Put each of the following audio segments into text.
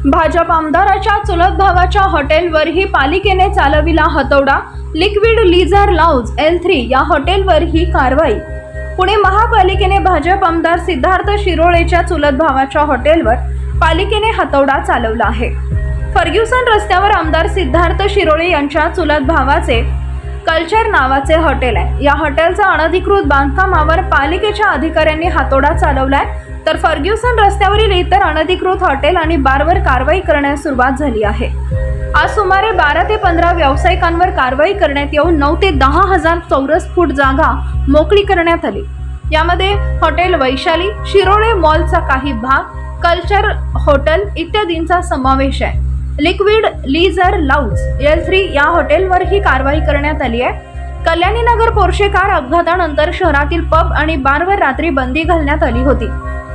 भाजप आमदाराच्या चुलत भावाच्या हॉटेलवरही पालिकेने चालविला हतोडा। लिक्विड लीजर लाउंज L3 या हॉटेलवर ही कारवाई। पुणे महापालिकेने भाजप आमदार सिद्धार्थ शिरोळेच्या चुलत भावाच्या हॉटेलवर पालिकेने हतोडा चालवला आहे। फर्ग्युसन रस्त्यावर आमदार सिद्धार्थ शिरोळे यांच्या चुलत भावाचे कल्चर नावाचे हॉटेल आहे। या हॉटेलचा अनधिकृत बांधकामावर पालिकेच्या अधिकाऱ्यांनी हातोडा चालवलाय, तर फर्ग्युसन रस्त्यावरील इतर अनधिकृत हॉटेल आणि बारवर कारवाई करण्यास सुरुवात झाली आहे। आज सुमारे 12 ते 15 व्यावसायिकांवर कारवाई करण्यात येऊन 9 ते 10 हजार चौरस फूट जागा मोकळी करण्यात आली। यामध्ये हॉटेल वैशाली, शिरोळे मॉलचा काही भाग, कल्चर हॉटेल इत्यादींचा समावेश आहे। लिक्विड लीजर लाउंज L3 या हॉटेलवर ही कारवाई करण्यात आली आहे। कल्याणी नगर पोर्शे कार अपघातानंतर शहरातील पब आणि बारवर रात्री बंदी घालण्यात आली होती,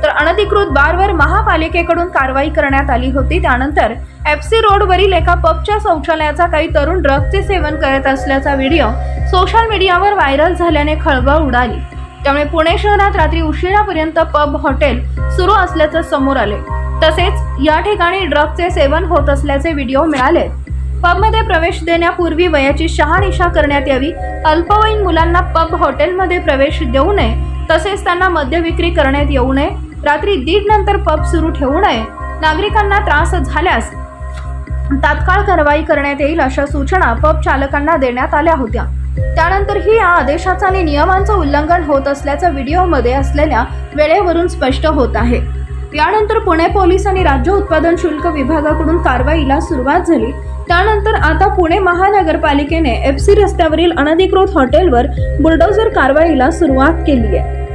तर अनधिकृत बारवर महापालिकेकडून कारवाई करण्यात आली होती। त्यानंतर FC रोडवरील एका पबच्या शौचालयाचा काही तरुण ड्रग्जचे सेवन करत असल्याचा व्हिडिओ सोशल मीडियावर व्हायरल झाल्याने खळबळ उडाली। त्यामुळे पुणे शहरात रात्री उशिरापर्यंत पब हॉटेल सुरू असल्याचे समोर आले। तसेच या ठिकाणी ड्रग्जचे सेवन होत असल्याचे व्हिडिओ मिळाले। पबमध्ये प्रवेश देण्यापूर्वी वयाची शहानिशा करण्यात यावी, अल्पवयीन मुलांना पब हॉटेलमध्ये प्रवेश देऊ नये, तसेच त्यांना मद्य विक्री करण्यात येऊ नये, रात्री 1:30 नंतर पब सुरू ठेवू नये, नागरिकांना त्रास झाल्यास तात्काळ कारवाई करण्यात येईल अशा सूचना पब चालकांना देण्यात आल्या होत्या। त्यानंतरही या आदेशाचा आणि नियमांचं उल्लंघन होत असल्याचं व्हिडिओमध्ये असलेल्या वेळेवरून स्पष्ट होत आहे। यानंतर पुणे पोलीस आणि राज्य उत्पादन शुल्क विभागाकडून कारवाईला सुरुवात झाली। त्यानंतर आता पुणे महानगरपालिकेने FC रस्त्यावरील अनधिकृत हॉटेलवर बुलडोझर कारवाईला सुरुवात केली आहे।